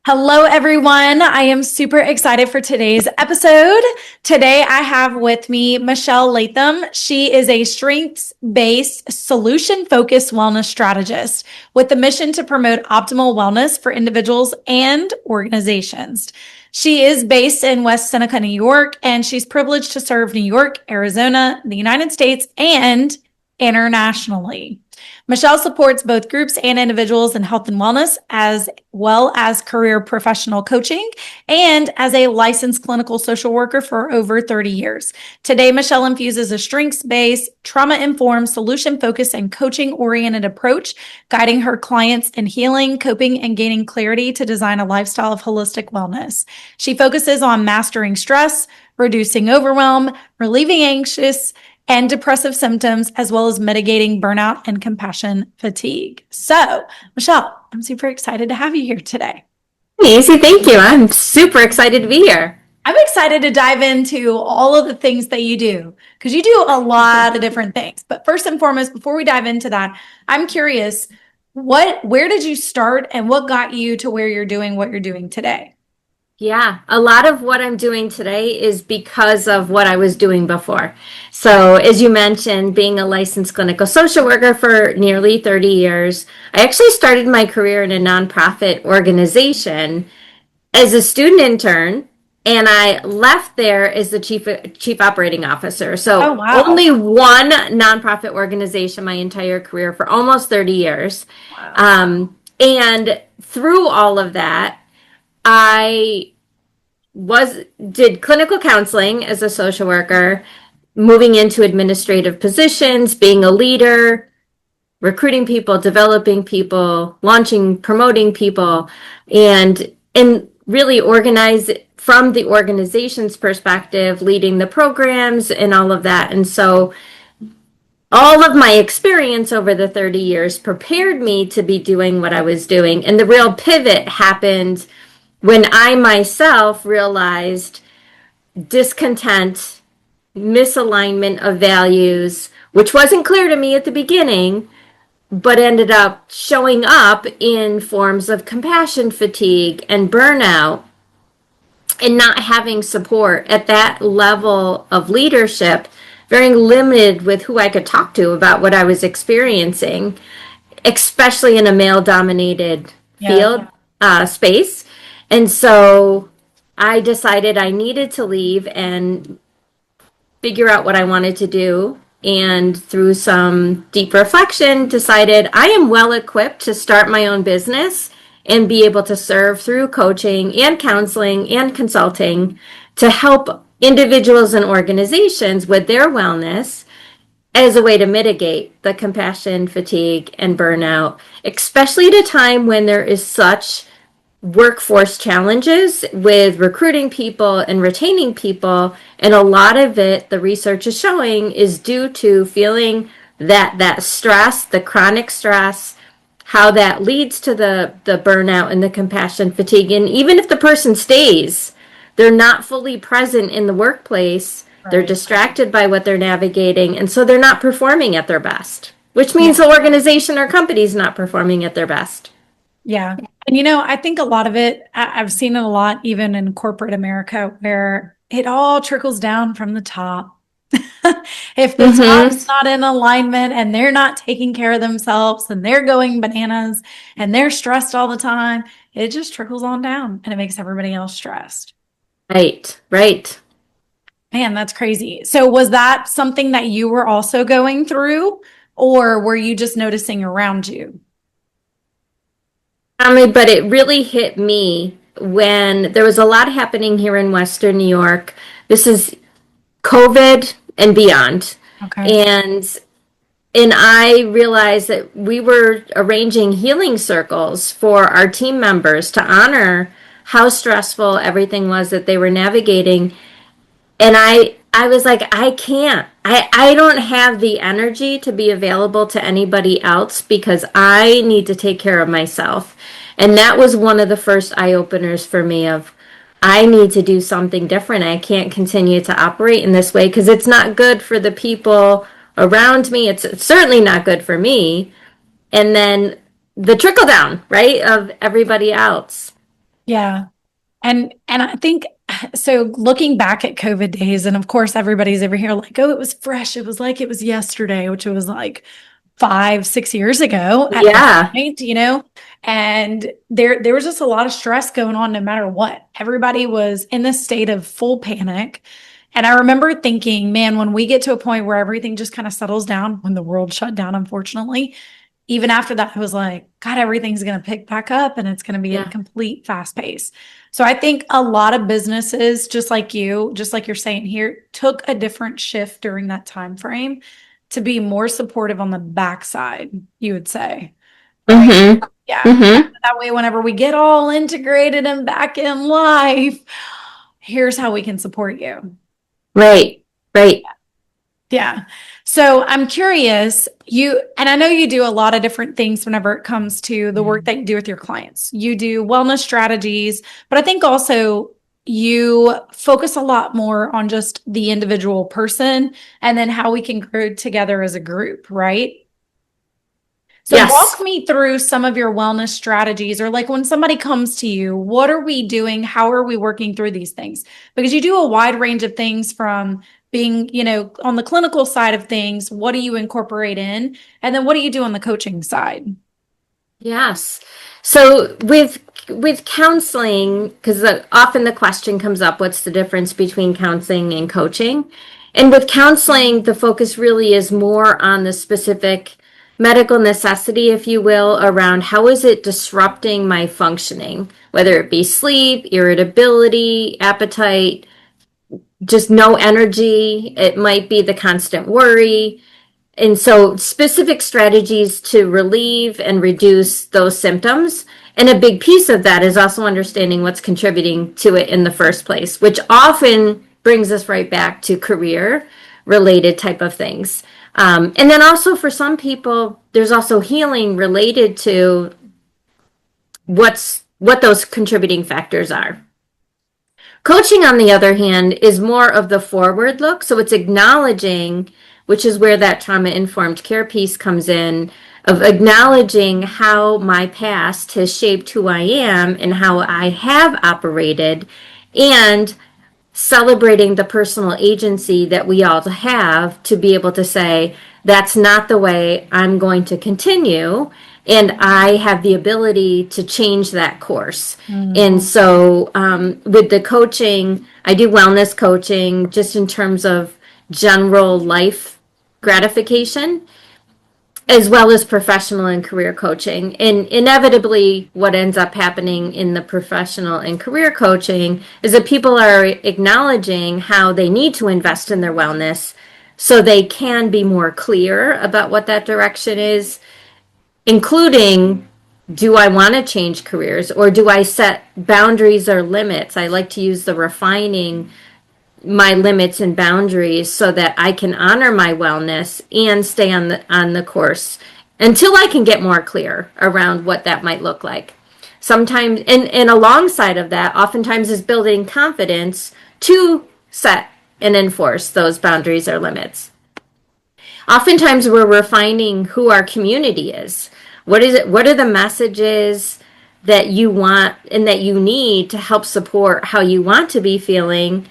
Hello, everyone. I am super excited for today's episode. Today, I have with me Meichele Latham. She is a strengths-based, solution-focused wellness strategist with the mission to promote optimal wellness for individuals and organizations. She is based in West Seneca, New York, and she's privileged to serve New York, Arizona, the United States, and internationally. Meichele supports both groups and individuals in health and wellness, as well as career professional coaching, and as a licensed clinical social worker for over 30 years. Today, Meichele infuses a strengths-based, trauma-informed, solution-focused, and coaching-oriented approach, guiding her clients in healing, coping, and gaining clarity to design a lifestyle of holistic wellness. She focuses on mastering stress, reducing overwhelm, relieving anxious and depressive symptoms, as well as mitigating burnout and compassion fatigue. So, Meichele, I'm super excited to have you here today. Easy, thank you. I'm super excited to be here. I'm excited to dive into all of the things that you do, because you do a lot of different things. But first and foremost, before we dive into that, I'm curious, where did you start and what got you to where you're doing what you're doing today? Yeah, a lot of what I'm doing today is because of what I was doing before. So, as you mentioned, being a licensed clinical social worker for nearly 30 years, I actually started my career in a nonprofit organization as a student intern, and I left there as the chief operating officer. Oh, So, wow. only one nonprofit organization my entire career for almost 30 years. Wow. And through all of that, I did clinical counseling as a social worker, moving into administrative positions, being a leader, recruiting people, developing people, launching, promoting people, and really organize from the organization's perspective, leading the programs and all of that. And so all of my experience over the 30 years prepared me to be doing what I was doing. And the real pivot happened when I myself realized discontent, misalignment of values, which wasn't clear to me at the beginning, but ended up showing up in forms of compassion fatigue and burnout, and not having support at that level of leadership, very limited with who I could talk to about what I was experiencing, especially in a male dominated field, space. And so I decided I needed to leave and figure out what I wanted to do. And through some deep reflection, decided I am well equipped to start my own business and be able to serve through coaching and counseling and consulting to help individuals and organizations with their wellness as a way to mitigate the compassion, fatigue, and burnout, especially at a time when there is such workforce challenges with recruiting people and retaining people. And a lot of it, the research is showing, is due to feeling that stress, the chronic stress, how that leads to the burnout and the compassion fatigue. And even if the person stays, they're not fully present in the workplace. Right. They're distracted by what they're navigating, and so they're not performing at their best, which means the organization or company is not performing at their best. Yeah. And I think a lot of it, I've seen it a lot, even in corporate America, where it all trickles down from the top. If the top's not in alignment and they're not taking care of themselves and they're going bananas and they're stressed all the time, it just trickles on down and it makes everybody else stressed. Right, right. Man, that's crazy. So was that something that you were also going through, or were you just noticing around you? But it really hit me when there was a lot happening here in Western New York. This is COVID and beyond. Okay. And I realized that we were arranging healing circles for our team members to honor how stressful everything was that they were navigating. And I was like, I don't have the energy to be available to anybody else because I need to take care of myself. And that was one of the first eye openers for me of, I need to do something different. I can't continue to operate in this way because it's not good for the people around me. It's certainly not good for me. And then the trickle down, right, of everybody else. Yeah. And I think so looking back at COVID days, and of course everybody's over here like, oh, it was fresh. It was like it was yesterday, which it was like 5, 6 years ago at this Yeah. point, and there was just a lot of stress going on no matter what. Everybody was in this state of full panic. And I remember thinking, man, when we get to a point where everything just kind of settles down, when the world shut down, unfortunately, even after that, I was like, God, everything's going to pick back up and it's going to be a Yeah. complete fast pace. So I think a lot of businesses, just like you, just like you're saying here, took a different shift during that time frame to be more supportive on the backside, you would say. Right? Mm-hmm. Yeah. Mm-hmm. That way, whenever we get all integrated and back in life, here's how we can support you. Right. Right. Yeah. So I'm curious, and I know you do a lot of different things whenever it comes to the work that you do with your clients. You do wellness strategies, but I think also you focus a lot more on just the individual person and then how we can grow together as a group, right? So walk Yes. me through some of your wellness strategies, or like when somebody comes to you, what are we doing? How are we working through these things? Because you do a wide range of things from being, on the clinical side of things, what do you incorporate in? And then what do you do on the coaching side? Yes. So with counseling, because often the question comes up, what's the difference between counseling and coaching? And with counseling, the focus really is more on the specific medical necessity, if you will, around how is it disrupting my functioning, whether it be sleep, irritability, appetite, just no energy. It might be the constant worry. And so specific strategies to relieve and reduce those symptoms. And a big piece of that is also understanding what's contributing to it in the first place, which often brings us right back to career related type of things. And then also for some people, there's also healing related to what those contributing factors are. Coaching, on the other hand, is more of the forward look. So it's acknowledging, which is where that trauma informed care piece comes in, of acknowledging how my past has shaped who I am and how I have operated, and celebrating the personal agency that we all have to be able to say, that's not the way I'm going to continue. And I have the ability to change that course. And so with the coaching, I do wellness coaching just in terms of general life gratification, as well as professional and career coaching. And inevitably, what ends up happening in the professional and career coaching is that people are acknowledging how they need to invest in their wellness so they can be more clear about what that direction is, including, do I want to change careers, or do I set boundaries or limits? I like to use the refining my limits and boundaries so that I can honor my wellness and stay on the course until I can get more clear around what that might look like. Sometimes, and alongside of that, oftentimes is building confidence to set and enforce those boundaries or limits. Oftentimes we're refining who our community is. What is it? What are the messages that you want and that you need to help support how you want to be feeling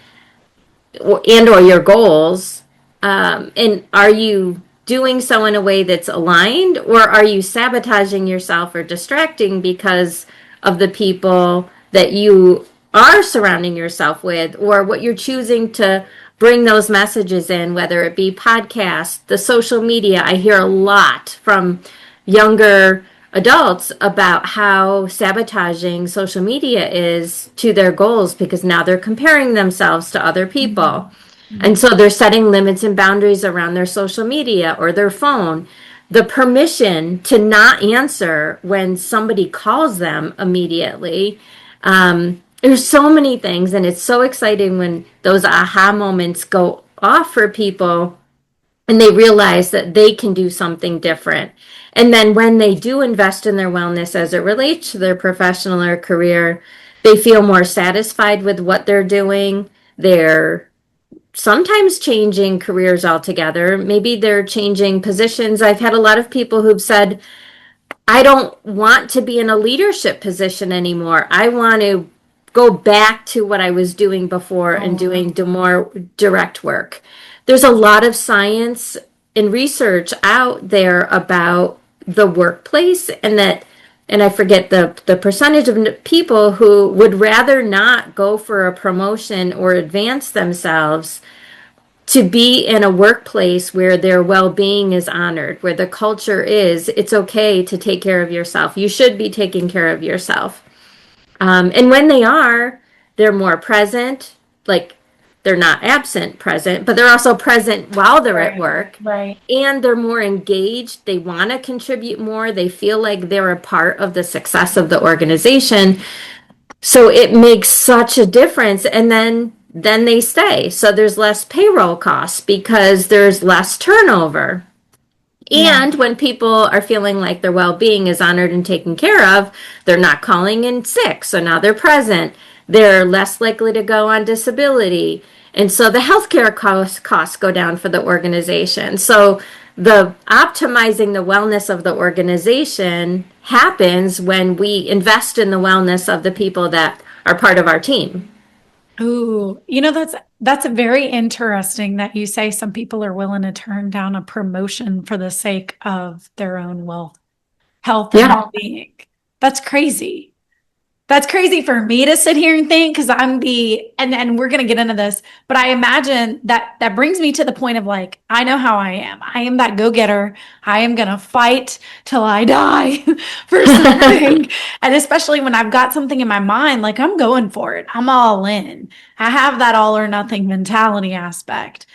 or your goals? And are you doing so in a way that's aligned, or are you sabotaging yourself or distracting because of the people that you are surrounding yourself with, or what you're choosing to bring those messages in, whether it be podcasts, the social media? I hear a lot from younger adults about how sabotaging social media is to their goals, because now they're comparing themselves to other people. And so they're setting limits and boundaries around their social media or their phone. The permission to not answer when somebody calls them immediately. There's so many things, and it's so exciting when those aha moments go off for people and they realize that they can do something different. And then when they do invest in their wellness as it relates to their professional or career, they feel more satisfied with what they're doing. They're sometimes changing careers altogether. Maybe they're changing positions. I've had a lot of people who've said, I don't want to be in a leadership position anymore. I want to go back to what I was doing before and doing the more direct work. There's a lot of science and research out there about the workplace, and I forget the percentage of people who would rather not go for a promotion or advance themselves to be in a workplace where their well-being is honored, where the culture is, it's okay to take care of yourself. You should be taking care of yourself. And when they are, they're more present, like they're not absent present, but they're also present while they're at work. Right. And they're more engaged. They want to contribute more. They feel like they're a part of the success of the organization. So it makes such a difference. And then they stay. So there's less payroll costs because there's less turnover. And when people are feeling like their well-being is honored and taken care of, they're not calling in sick. So now they're present. They're less likely to go on disability. And so the healthcare costs go down for the organization. So the optimizing the wellness of the organization happens when we invest in the wellness of the people that are part of our team. Ooh, that's very interesting that you say some people are willing to turn down a promotion for the sake of their own health and well-being. That's crazy. That's crazy for me to sit here and think because and we're going to get into this, but I imagine that brings me to the point of like, I know how I am. I am that go-getter. I am going to fight till I die for something. And especially when I've got something in my mind, like I'm going for it. I'm all in. I have that all or nothing mentality aspect.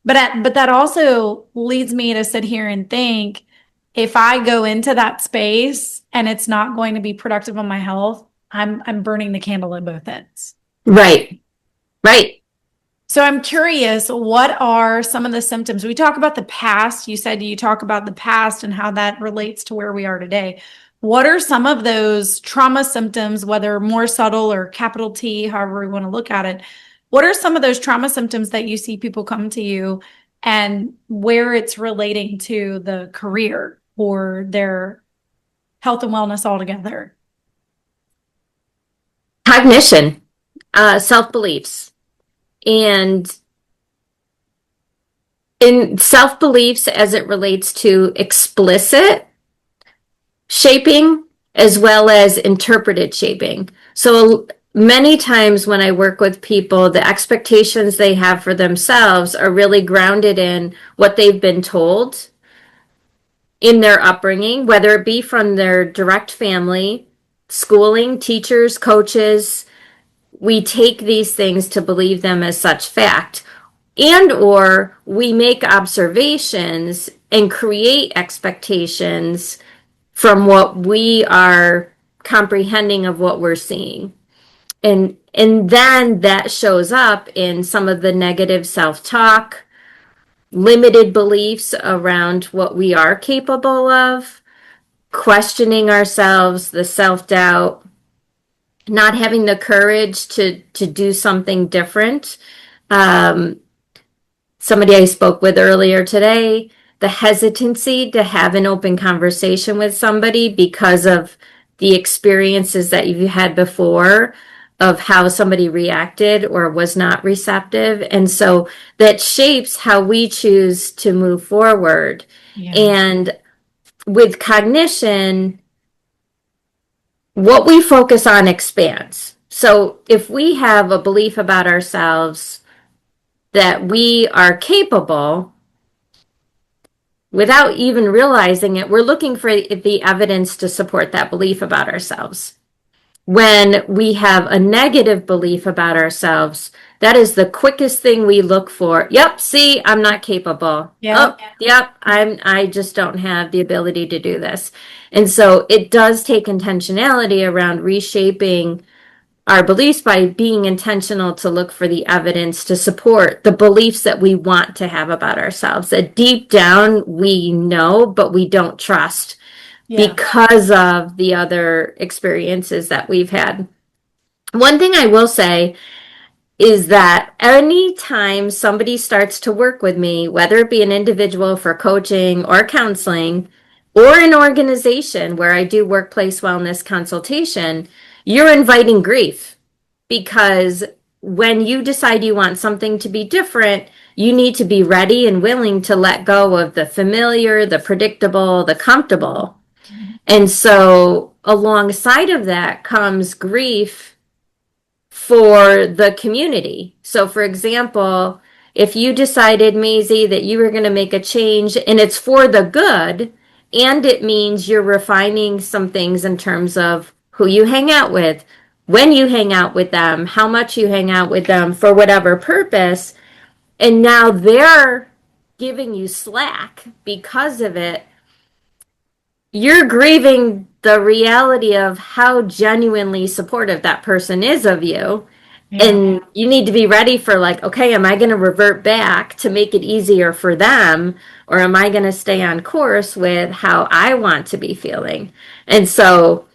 But that also leads me to sit here and think if I go into that space and it's not going to be productive on my health, I'm burning the candle at both ends. Right. So I'm curious, what are some of the symptoms? We talk about the past. You said you talk about the past and how that relates to where we are today. What are some of those trauma symptoms, whether more subtle or capital T, however we want to look at it? What are some of those trauma symptoms that you see people come to you and where it's relating to the career or their health and wellness altogether? Cognition, self-beliefs. And in self-beliefs as it relates to explicit shaping as well as interpreted shaping. So many times when I work with people, the expectations they have for themselves are really grounded in what they've been told in their upbringing, whether it be from their direct family, schooling, teachers, coaches. We take these things to believe them as such fact, and or we make observations and create expectations from what we are comprehending of what we're seeing. And then that shows up in some of the negative self-talk, limited beliefs around what we are capable of, questioning ourselves, the self-doubt, not having the courage to do something different. Somebody I spoke with earlier today, the hesitancy to have an open conversation with somebody because of the experiences that you've had before of how somebody reacted or was not receptive. And so that shapes how we choose to move forward. Yeah. And with cognition, what we focus on expands. So if we have a belief about ourselves that we are capable, without even realizing it, we're looking for the evidence to support that belief about ourselves. When we have a negative belief about ourselves, that is the quickest thing we look for. Yep, see, I'm not capable. Yep. Oh, yep, I just don't have the ability to do this. And so it does take intentionality around reshaping our beliefs by being intentional to look for the evidence to support the beliefs that we want to have about ourselves, that deep down we know, but we don't trust. Yeah. Because of the other experiences that we've had. One thing I will say is that anytime somebody starts to work with me, whether it be an individual for coaching or counseling, or an organization where I do workplace wellness consultation, you're inviting grief because when you decide you want something to be different, you need to be ready and willing to let go of the familiar, the predictable, the comfortable. And so alongside of that comes grief for the community. So, for example, if you decided, Maisie, that you were going to make a change and it's for the good, and it means you're refining some things in terms of who you hang out with, when you hang out with them, how much you hang out with them, for whatever purpose, and now they're giving you slack because of it, you're grieving the reality of how genuinely supportive that person is of you. Yeah. And you need to be ready for, like, okay, am I going to revert back to make it easier for them? Or am I going to stay on course with how I want to be feeling? And so,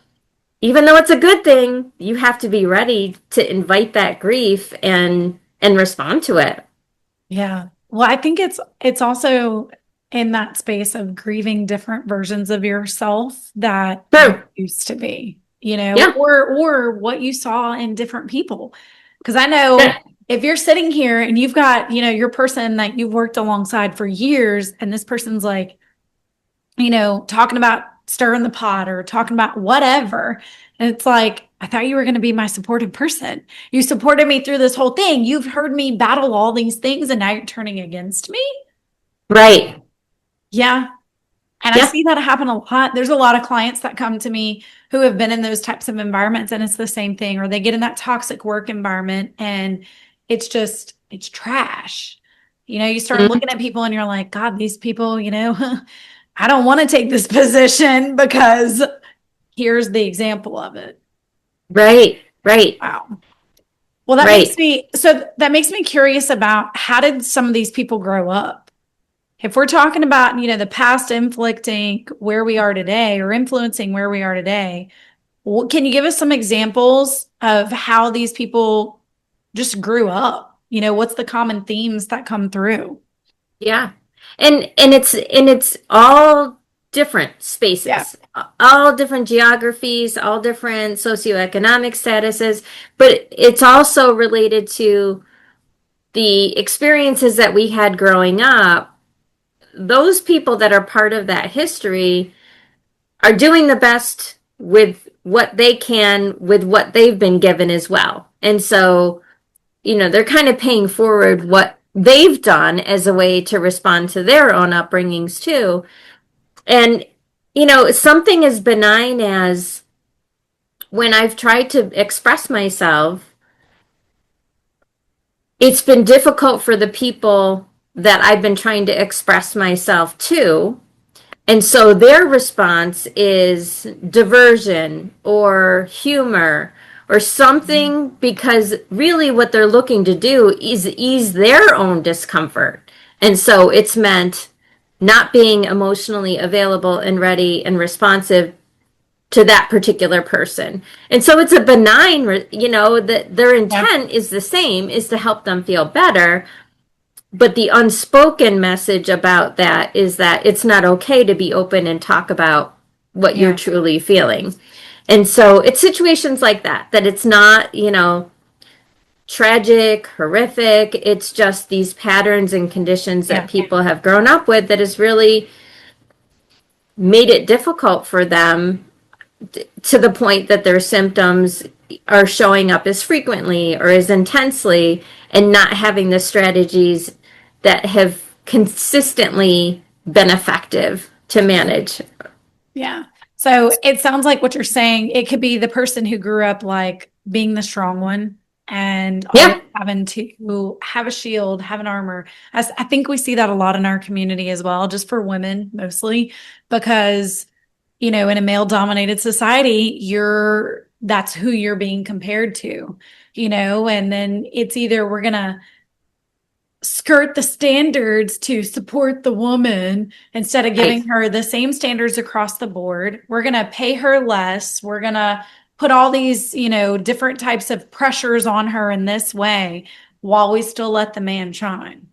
even though it's a good thing, you have to be ready to invite that grief and respond to it. Yeah. Well, I think it's also in that space of grieving different versions of yourself that you Sure. used to be, you know, Yeah. or what you saw in different people. Because I know Yeah. if you're sitting here and you've got, your person that you've worked alongside for years, and this person's like, talking about stirring the pot or talking about whatever. And it's like, I thought you were going to be my supportive person. You supported me through this whole thing. You've heard me battle all these things and now you're turning against me. Right. Yeah. And I Yeah. see that happen a lot. There's a lot of clients that come to me who have been in those types of environments and it's the same thing, or they get in that toxic work environment and it's trash. You start Mhm. looking at people and you're like, God, these people, I don't want to take this position because here's the example of it. Right. Right. Wow. Well, Right. that makes me curious about how did some of these people grow up? If we're talking about, the past inflicting where we are today or influencing where we are today, can you give us some examples of how these people just grew up? What's the common themes that come through? Yeah. And it's all different Yeah. spaces, all different geographies, all different socioeconomic statuses, but it's also related to the experiences that we had growing up. Those people that are part of that history are doing the best with what they can with what they've been given as well. And so they're kind of paying forward what they've done as a way to respond to their own upbringings too. And, something as benign as when I've tried to express myself, it's been difficult for the people that I've been trying to express myself to. And so their response is diversion or humor or something, because really what they're looking to do is ease their own discomfort. And so it's meant not being emotionally available and ready and responsive to that particular person. And so it's a benign, that their Yeah. intent is the same, is to help them feel better, but the unspoken message about that is that it's not okay to be open and talk about what you're Yeah. truly feeling. And so it's situations like that, that it's not, tragic, horrific. It's just these patterns and conditions that Yeah. people have grown up with that has really made it difficult for them to the point that their symptoms are showing up as frequently or as intensely, and not having the strategies that have consistently been effective to manage. Yeah. So it sounds like what you're saying, it could be the person who grew up like being the strong one and always Yeah. having to have a shield, have an armor. As I think we see that a lot in our community as well, just for women mostly, because, in a male dominated society, that's who you're being compared to, and then it's either we're going to skirt the standards to support the woman instead of Right. giving her the same standards across the board. We're going to pay her less. We're going to put all these, different types of pressures on her in this way while we still let the man shine.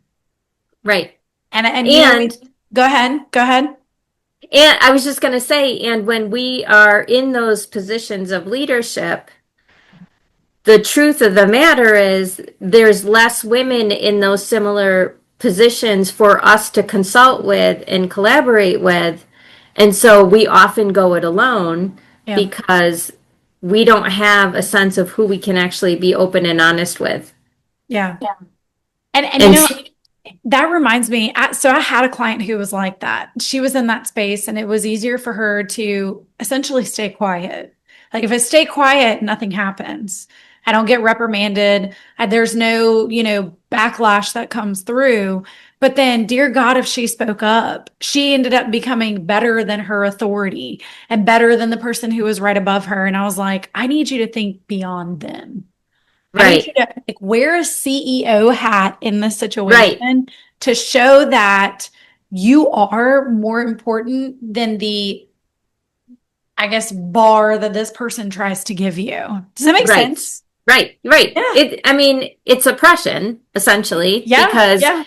Right. And And go ahead. Go ahead. And I was just going to say, and when we are in those positions of leadership, the truth of the matter is there's less women in those similar positions for us to consult with and collaborate with. And so we often go it alone Yeah. because we don't have a sense of who we can actually be open and honest with. Yeah. And And that reminds me, so I had a client who was like that. She was in that space and it was easier for her to essentially stay quiet. Like if I stay quiet, nothing happens. I don't get reprimanded. There's no, backlash that comes through. But then, dear God, if she spoke up, she ended up becoming better than her authority and better than the person who was right above her. And I was like, I need you to think beyond them. I need you right, to wear a CEO hat in this right, situation to show that you are more important than the, I guess, bar that this person tries to give you. Does that make right. sense? Right. Yeah. I mean, it's oppression essentially Yeah. because Yeah.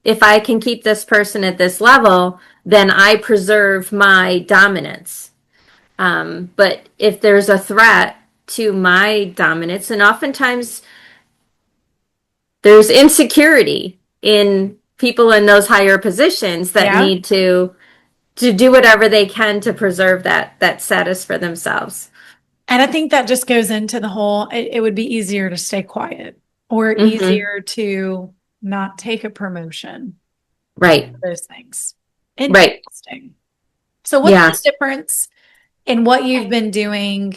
if I can keep this person at this level, then I preserve my dominance. But if there's a threat to my dominance, and oftentimes there's insecurity in people in those higher positions that Yeah. need to do whatever they can to preserve that status for themselves. And I think that just goes into the whole, it would be easier to stay quiet or Hmm. easier to not take a promotion, Right. those things. Right. Interesting. So, what's Yeah. the difference in what you've been doing?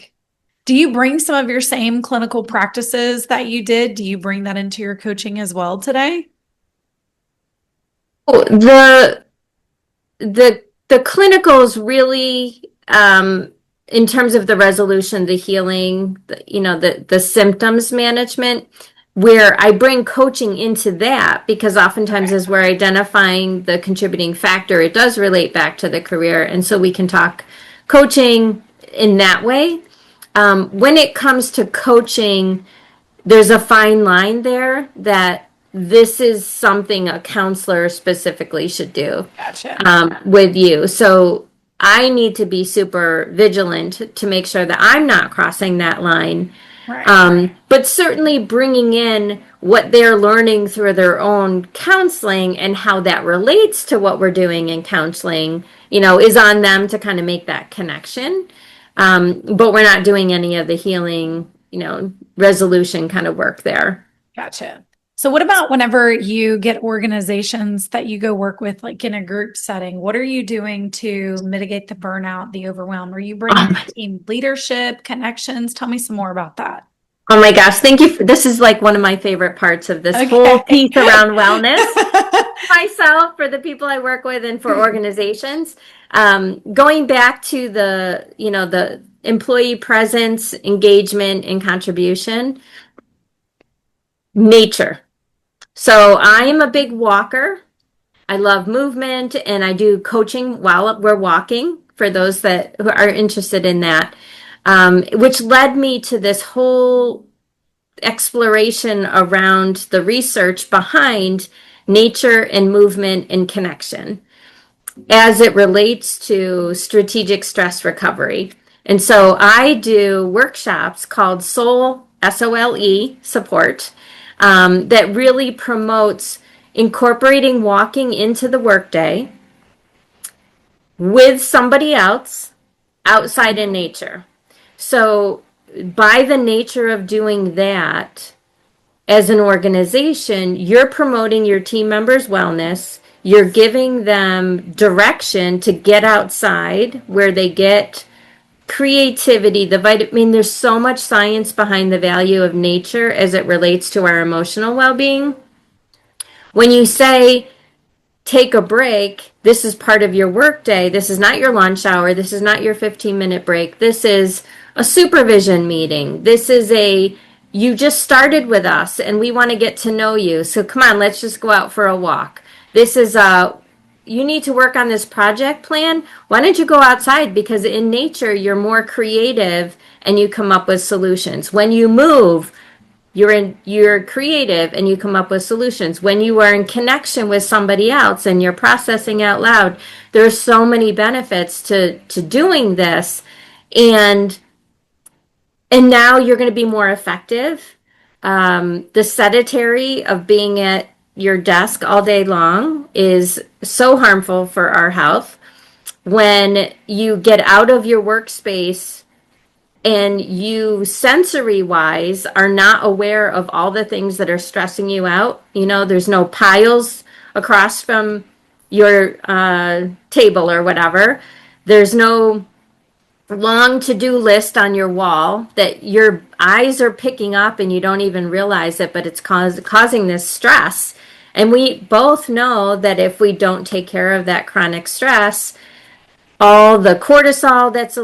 Do you bring some of your same clinical practices that you did? Do you bring that into your coaching as well today? Oh, the clinicals really in terms of the resolution, the healing, the symptoms management, where I bring coaching into that because oftentimes as we're identifying the contributing factor, it does relate back to the career. And so we can talk coaching in that way. When it comes to coaching, there's a fine line there that this is something a counselor specifically should do Gotcha. with you. So I need to be super vigilant to make sure that I'm not crossing that line. Right. But certainly bringing in what they're learning through their own counseling and how that relates to what we're doing in counseling, is on them to kind of make that connection. But we're not doing any of the healing, resolution kind of work there. Gotcha. So, what about whenever you get organizations that you go work with, like in a group setting? What are you doing to mitigate the burnout, the overwhelm? Are you bringing Oh, team leadership, connections? Tell me some more about that. oh my gosh, thank you. This is like one of my favorite parts of this whole Okay. piece around wellness. Myself, for the people I work with, and for organizations. Going back to the employee presence, engagement, and contribution, nature. So I am a big walker. I love movement, and I do coaching while we're walking for those that who are interested in that, which led me to this whole exploration around the research behind nature and movement and connection as it relates to strategic stress recovery. And so I do workshops called Soul, SOLE support, that really promotes incorporating walking into the workday with somebody else outside in nature. So, by the nature of doing that, as an organization, you're promoting your team members' wellness. You're giving them direction to get outside where they get creativity, I mean, there's so much science behind the value of nature as it relates to our emotional well-being. When you say take a break, this is part of your workday. This is not your lunch hour. This is not your 15-minute break. This is a supervision meeting. This is you just started with us and we want to get to know you. So come on, let's just go out for a walk. This is you need to work on this project plan. Why don't you go outside? Because in nature, you're more creative and you come up with solutions. When you move, you're creative and you come up with solutions. When you are in connection with somebody else and you're processing out loud, there's so many benefits to doing this. And now you're going to be more effective. The sedentary of being at your desk all day long is so harmful for our health. When you get out of your workspace and you sensory wise are not aware of all the things that are stressing you out, there's no piles across from your table or whatever. There's no long to-do list on your wall that your eyes are picking up and you don't even realize it, but it's causing this stress. And we both know that if we don't take care of that chronic stress, all the cortisol that's,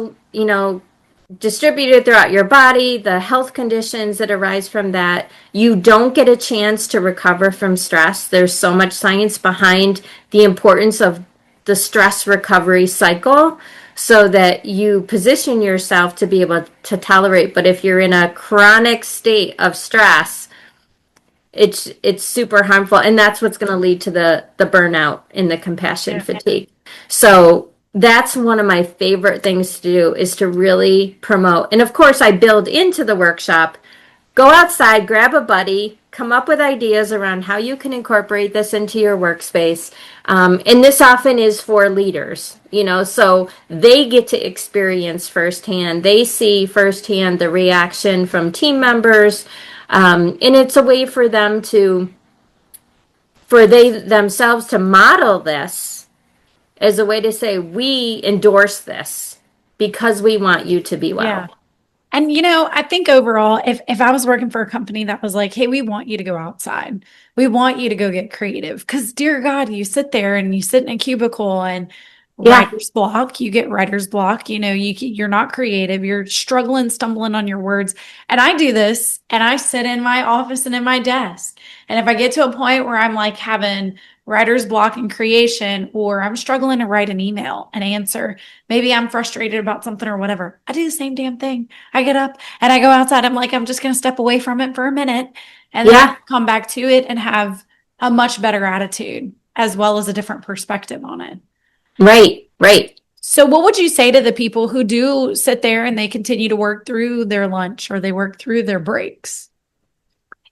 distributed throughout your body, the health conditions that arise from that, you don't get a chance to recover from stress. There's so much science behind the importance of the stress recovery cycle so that you position yourself to be able to tolerate. But if you're in a chronic state of stress, it's super harmful, and that's what's going to lead to the burnout and the compassion fatigue. So that's one of my favorite things to do, is to really promote. And of course, I build into the workshop, go outside, grab a buddy, come up with ideas around how you can incorporate this into your workspace. And this often is for leaders, so they get to experience firsthand. They see firsthand the reaction from team members. And it's a way for them for they themselves to model this as a way to say, we endorse this because we want you to be well. Yeah. And, I think overall, if I was working for a company that was like, hey, we want you to go outside, we want you to go get creative, because dear God, you sit there and you sit in a cubicle and writer's block, you get writer's block, you're not creative, you're struggling, stumbling on your words. And I do this, and I sit in my office and in my desk. And if I get to a point where I'm like having writer's block in creation, or I'm struggling to write an email, an answer, maybe I'm frustrated about something or whatever, I do the same damn thing. I get up and I go outside. I'm like, I'm just going to step away from it for a minute and then come back to it and have a much better attitude, as well as a different perspective on it. Right. So what would you say to the people who do sit there and they continue to work through their lunch or they work through their breaks?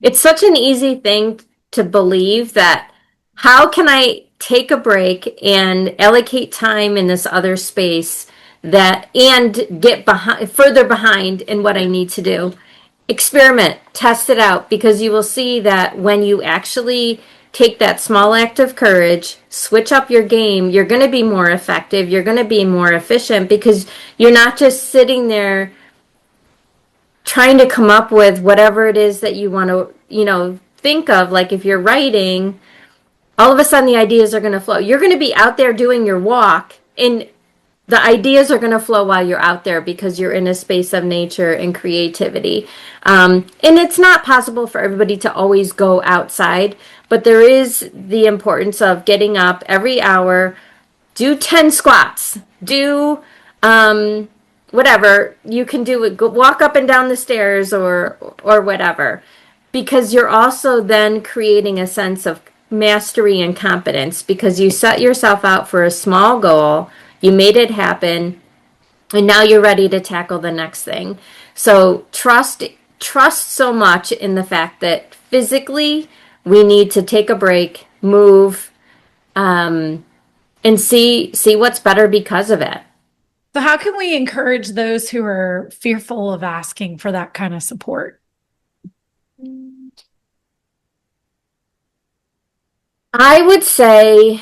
It's such an easy thing to believe that, how can I take a break and allocate time in this other space and get further behind in what I need to do? Experiment, test it out, because you will see that when you actually take that small act of courage, switch up your game, you're going to be more effective, you're going to be more efficient, because you're not just sitting there trying to come up with whatever it is that you want to, think of. Like if you're writing, all of a sudden the ideas are going to flow. You're going to be out there doing your walk, and the ideas are going to flow while you're out there because you're in a space of nature and creativity. And it's not possible for everybody to always go outside, but there is the importance of getting up every hour, do 10 squats, do whatever you can do, walk up and down the stairs or whatever, because you're also then creating a sense of mastery and competence, because you set yourself out for a small goal, you made it happen, and now you're ready to tackle the next thing. So trust so much in the fact that physically we need to take a break, move, and see what's better because of it. So how can we encourage those who are fearful of asking for that kind of support? I would say,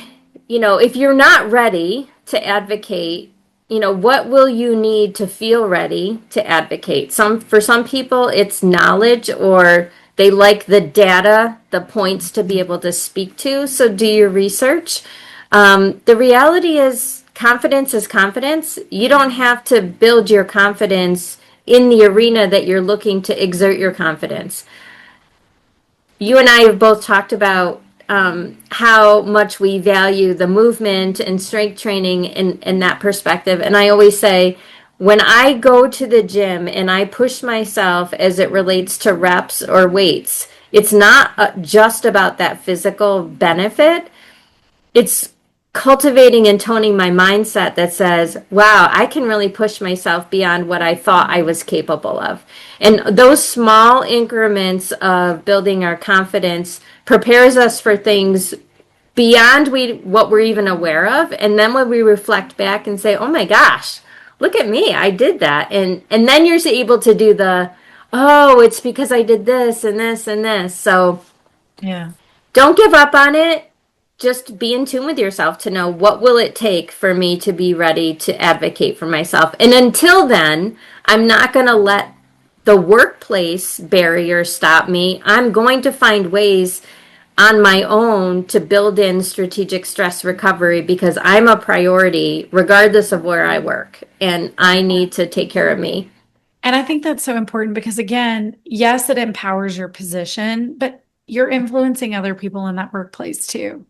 if you're not ready to advocate, what will you need to feel ready to advocate? For some people, it's knowledge, or they like the data, the points to be able to speak to. So do your research. The reality is confidence is confidence. You don't have to build your confidence in the arena that you're looking to exert your confidence. You and I have both talked about how much we value the movement and strength training in that perspective. And I always say, when I go to the gym and I push myself as it relates to reps or weights, it's not just about that physical benefit. It's cultivating and toning my mindset that says, wow, I can really push myself beyond what I thought I was capable of. And those small increments of building our confidence prepares us for things beyond what we're even aware of. And then when we reflect back and say, oh my gosh, look at me, I did that. And then you're able to do oh, it's because I did this and this and this. So Yeah. don't give up on it. Just be in tune with yourself to know what will it take for me to be ready to advocate for myself. And until then, I'm not going to let the workplace barrier stop me. I'm going to find ways on my own to build in strategic stress recovery because I'm a priority regardless of where I work, and I need to take care of me. And I think that's so important because, again, yes, it empowers your position, but you're influencing other people in that workplace too.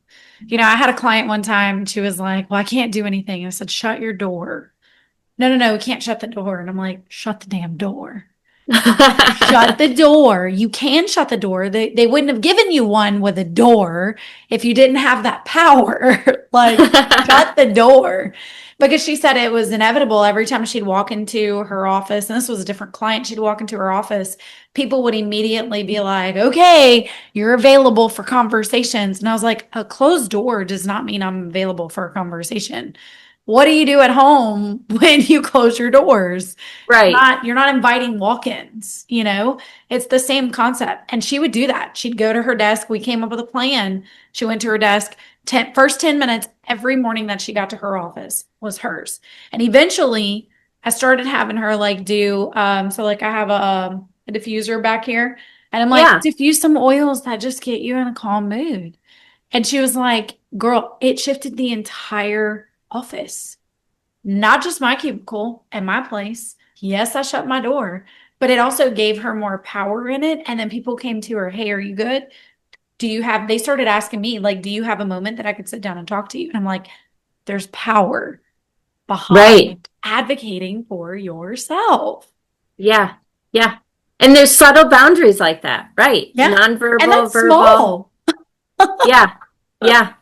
I had a client one time, she was like, well, I can't do anything. I said, shut your door. No, we can't shut the door. And I'm like, shut the damn door. Shut the door. You can shut the door. They wouldn't have given you one with a door if you didn't have that power. Like, shut the door. Because she said it was inevitable every time she'd walk into her office, and this was a different client, she'd walk into her office, people would immediately be like, okay, you're available for conversations. And I was like, a closed door does not mean I'm available for a conversation. What do you do at home when you close your doors? Right. You're not inviting walk-ins, It's the same concept. And she would do that. She'd go to her desk. We came up with a plan. She went to her desk. First 10 minutes every morning that she got to her office was hers. And eventually I started having her do, so like I have a diffuser back here, and I'm like, Yeah. diffuse some oils that just get you in a calm mood. And she was like, girl, it shifted the entire office, not just my cubicle and my place. Yes, I shut my door, but it also gave her more power in it. And then people came to her, hey, are you good? They started asking me, like, do you have a moment that I could sit down and talk to you? And I'm like, there's power Right. behind advocating for yourself. Yeah. Yeah. And there's subtle boundaries like that. Right. Yeah. And Nonverbal, that's verbal. small. Yeah. Yeah.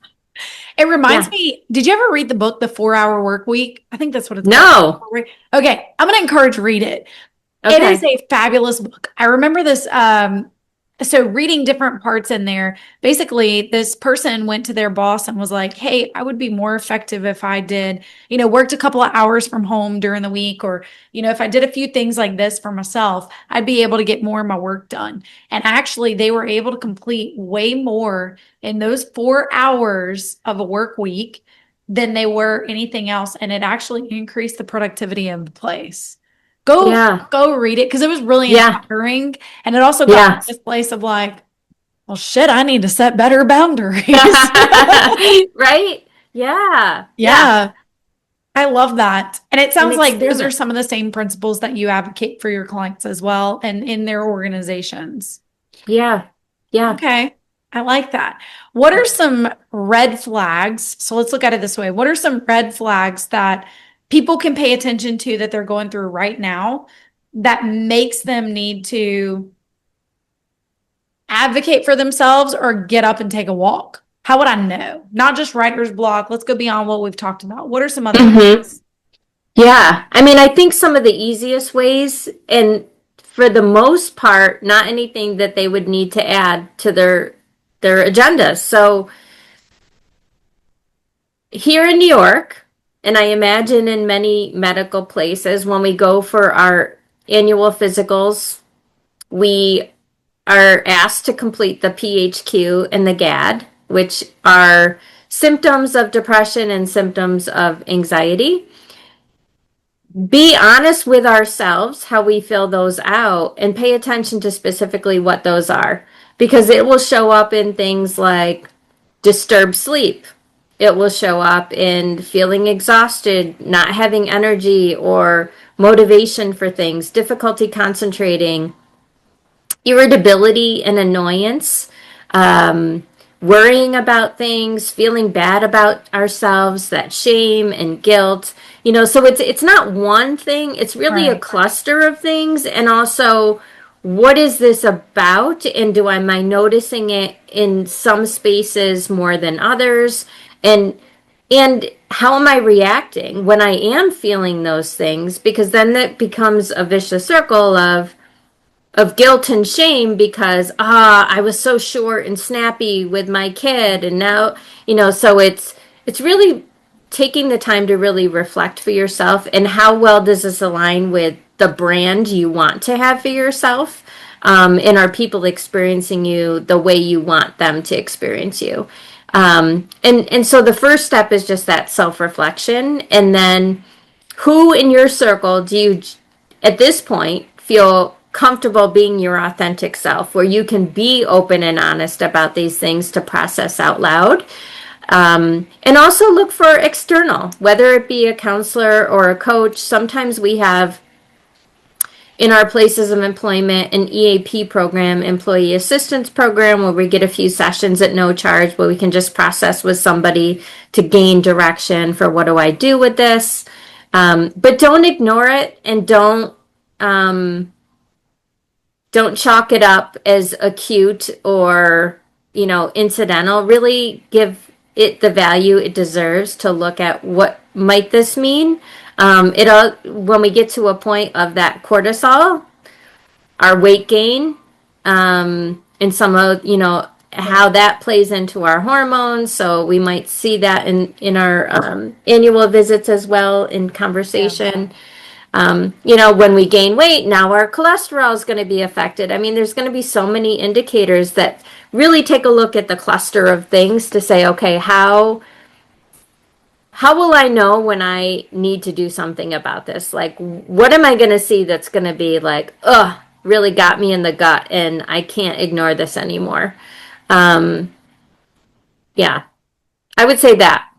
It reminds Yeah. me, did you ever read the book, The 4 Hour Work Week? I think that's what it's No. called. Okay. I'm going to encourage read it. It is Okay. a fabulous book. I remember this. So reading different parts in there, basically this person went to their boss and was like, hey, I would be more effective if I did, worked a couple of hours from home during the week, or, if I did a few things like this for myself, I'd be able to get more of my work done. And actually they were able to complete way more in those 4 hours of a work week than they were anything else. And it actually increased the productivity of the place. Yeah. Go read it because it was really Yeah. inspiring. And it also got me Yeah. to this place of like, well, shit, I need to set better boundaries. Right? Yeah. Yeah. Yeah, I love that. And it And sounds like those extend are it. some of the same principles that you advocate for your clients as well and in their organizations. Yeah. Yeah. Okay. I like that. What are some red flags? So let's look at it this way. What are some red flags that people can pay attention to that they're going through right now that makes them need to advocate for themselves or get up and take a walk? How would I know? Not just writer's block. Let's go beyond what we've talked about. What are some other things? Yeah. I mean, I think some of the easiest ways, and for the most part, not anything that they would need to add to their agenda. So here in New York, and I imagine in many medical places, when we go for our annual physicals, we are asked to complete the PHQ and the GAD, which are symptoms of depression and symptoms of anxiety. Be honest with ourselves how we fill those out and pay attention to specifically what those are, because it will show up in things like disturbed sleep. It will show up in feeling exhausted, not having energy or motivation for things, difficulty concentrating, irritability and annoyance, worrying about things, feeling bad about ourselves, that shame and guilt. So it's not one thing, it's really a Right. cluster of things. And also, what is this about? And am I noticing it in some spaces more than others? And how am I reacting when I am feeling those things? Because then that becomes a vicious circle of guilt and shame because I was so short and snappy with my kid, and now so it's really taking the time to really reflect for yourself, and how well does this align with the brand you want to have for yourself, and are people experiencing you the way you want them to experience you. And so the first step is just that self-reflection, and then who in your circle do you at this point feel comfortable being your authentic self, where you can be open and honest about these things to process out loud. And also look for external, whether it be a counselor or a coach. Sometimes we have in our places of employment an EAP program, employee assistance program, where we get a few sessions at no charge where we can just process with somebody to gain direction for what do I do with this. But don't ignore it, and don't chalk it up as acute or, incidental. Really give it the value it deserves to look at what might this mean. When we get to a point of that cortisol, our weight gain, and some of, how that plays into our hormones. So we might see that in our annual visits as well in conversation. When we gain weight, now our cholesterol is going to be affected. I mean, there's going to be so many indicators that really take a look at the cluster of things to say, okay, how will I know when I need to do something about this? Like, what am I going to see that's going to be like, really got me in the gut and I can't ignore this anymore? Yeah, I would say that.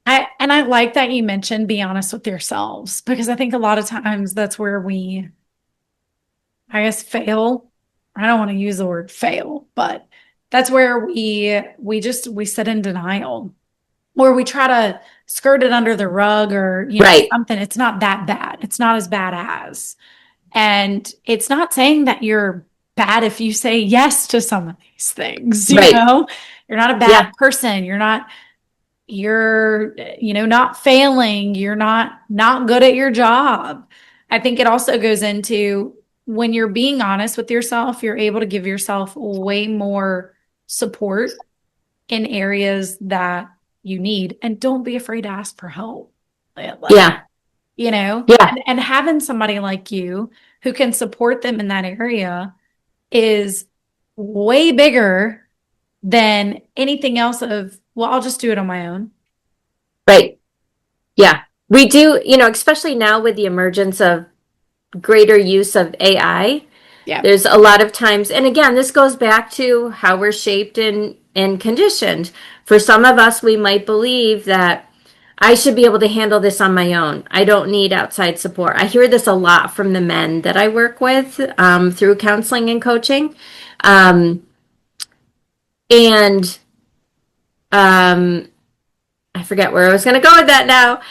I like that you mentioned be honest with yourselves, because I think a lot of times that's where we, I guess, fail. I don't want to use the word fail, but that's where we sit in denial, or we try to skirt it under the rug, or Right, something. It's not that bad. It's not as bad as. And it's not saying that you're bad if you say yes to some of these things, right. You're not a bad Yeah, person. You're not failing. You're not good at your job. I think it also goes into when you're being honest with yourself, you're able to give yourself way more support in areas that you need, and don't be afraid to ask for help. yeah, yeah, And having somebody like you who can support them in that area is way bigger than anything else of, well, I'll just do it on my own. right. Yeah. We do, especially now with the emergence of greater use of AI, Yeah. there's a lot of times, and again, this goes back to how we're shaped and conditioned. For some of us, we might believe that I should be able to handle this on my own. I don't need outside support. I hear this a lot from the men that I work with through counseling and coaching. And I forget where I was going to go with that now.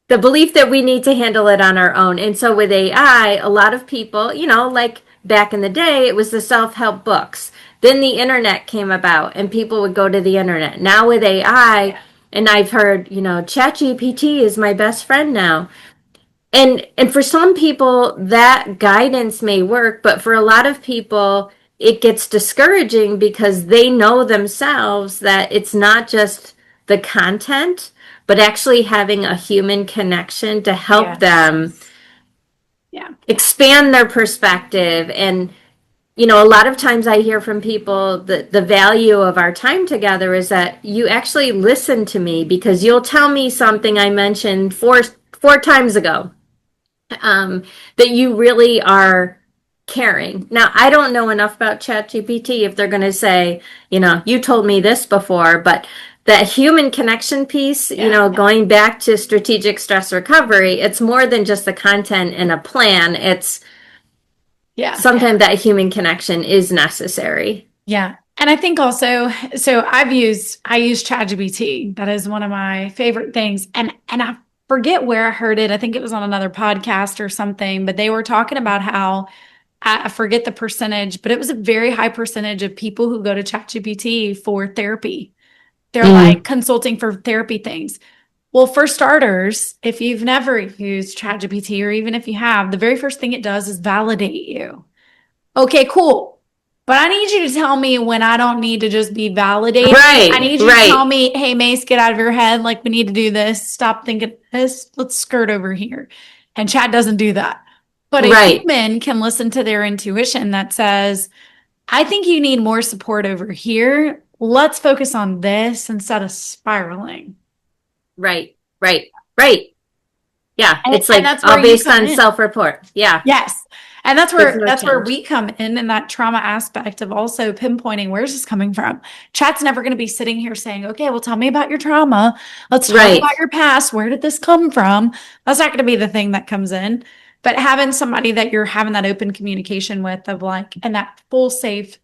The belief that we need to handle it on our own. And so with AI, a lot of people, like back in the day, it was the self-help books. Then the internet came about and people would go to the internet. Now with AI, and I've heard, ChatGPT is my best friend now. And for some people that guidance may work, but for a lot of people it gets discouraging because they know themselves that it's not just the content, but actually having a human connection to help them expand their perspective. And a lot of times I hear from people that the value of our time together is that you actually listen to me, because you'll tell me something I mentioned four times ago, that you really are caring. Now, I don't know enough about ChatGPT if they're going to say, you told me this before, but that human connection piece, going back to strategic stress recovery, it's more than just the content and a plan. It's sometimes that human connection is necessary. Yeah. And I think also, so I use ChatGPT. That is one of my favorite things. And I forget where I heard it. I think it was on another podcast or something, but they were talking about how I forget the percentage, but it was a very high percentage of people who go to ChatGPT for therapy. They're like Mm, consulting for therapy things. Well, for starters, if you've never used ChatGPT, or even if you have, the very first thing it does is validate you. Okay, cool. But I need you to tell me when I don't need to just be validated. I right, need you to tell right, me, hey, Mace, get out of your head. Like, we need to do this. Stop thinking this. Let's skirt over here. And Chat doesn't do that. But a right, human can listen to their intuition that says, I think you need more support over here. Let's focus on this instead of spiraling. right, right, right. Yeah, And, it's and like that's where all you based come on in. self-report. Yeah, Yes. And there's no that's where challenge. we come in that trauma aspect of also pinpointing where's this coming from. Chat's never going to be sitting here saying, okay, well, tell me about your trauma. Let's talk Right, about your past. Where did this come from? That's not going to be the thing that comes in. But having somebody that you're having that open communication with of like, and that full safe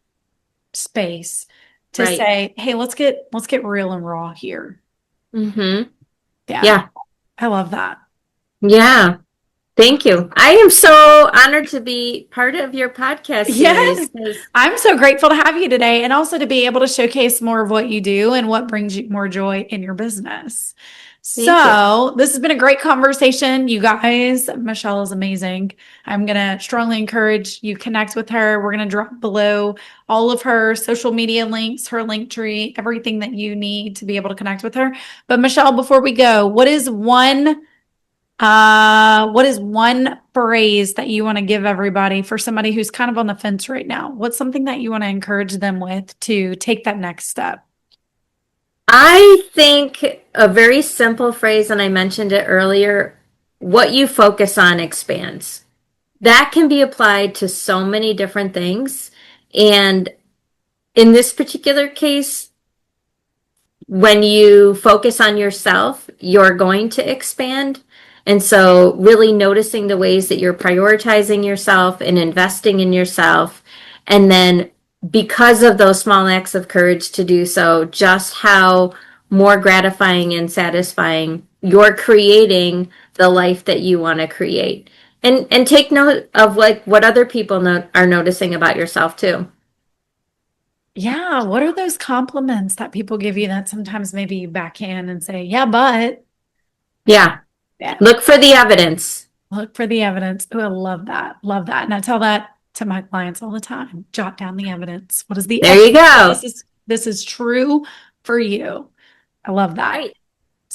space to right. say, hey, let's get real and raw here. Mm-hmm. Yeah. Yeah, I love that. yeah. Thank you. I am so honored to be part of your podcast series Yes. because, I'm so grateful to have you today and also to be able to showcase more of what you do and what brings you more joy in your business. thank you. So, this has been a great conversation. You guys, Meichele is amazing. I'm going to strongly encourage you connect with her. We're going to drop below all of her social media links, her link tree, everything that you need to be able to connect with her. But Meichele, before we go, what is one phrase that you want to give everybody for somebody who's kind of on the fence right now? What's something that you want to encourage them with to take that next step? I think a very simple phrase, and I mentioned it earlier, what you focus on expands. That can be applied to so many different things. And in this particular case, when you focus on yourself, you're going to expand. And so, really noticing the ways that you're prioritizing yourself and investing in yourself. And then, because of those small acts of courage to do so, just how more gratifying and satisfying you're creating the life that you want to create. And take note of like what other people are noticing about yourself too. Yeah, what are those compliments that people give you that sometimes maybe you backhand and say, yeah, but Yeah. yeah, Look for the evidence. look for the evidence. Oh, I love that. Love that. And I tell that to my clients all the time. Jot down the evidence. What is the There you evidence that go. this is true for you? I love that. Right.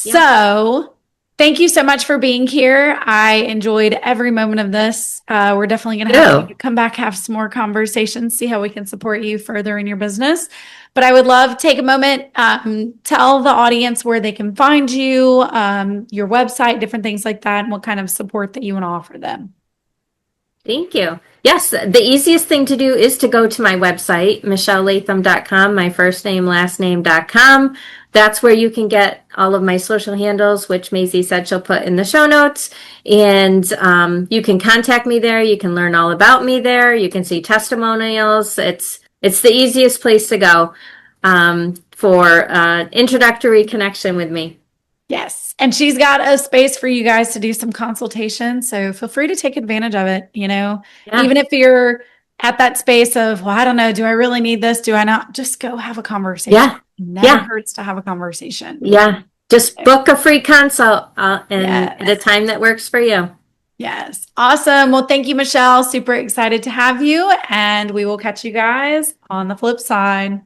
Yeah. So, thank you so much for being here. I enjoyed every moment of this. We're definitely going to have Do. to come back, have some more conversations, see how we can support you further in your business. But I would love to take a moment, tell the audience where they can find you, your website, different things like that, and what kind of support that you want to offer them. Thank you. Yes, the easiest thing to do is to go to my website, michellelatham.com, my first name, last name.com. That's where you can get all of my social handles, which Maisie said she'll put in the show notes. And you can contact me there. You can learn all about me there. You can see testimonials. It's the easiest place to go for introductory connection with me. Yes. And she's got a space for you guys to do some consultation. So feel free to take advantage of it. Yeah, Even if you're at that space of, well, I don't know, do I really need this? Do I not? Just go have a conversation. yeah, It never yeah. hurts to have a conversation. Yeah, just book a free consult and at a Yes. time that works for you. Yes. Awesome. Well, thank you, Meichele. Super excited to have you. And we will catch you guys on the flip side.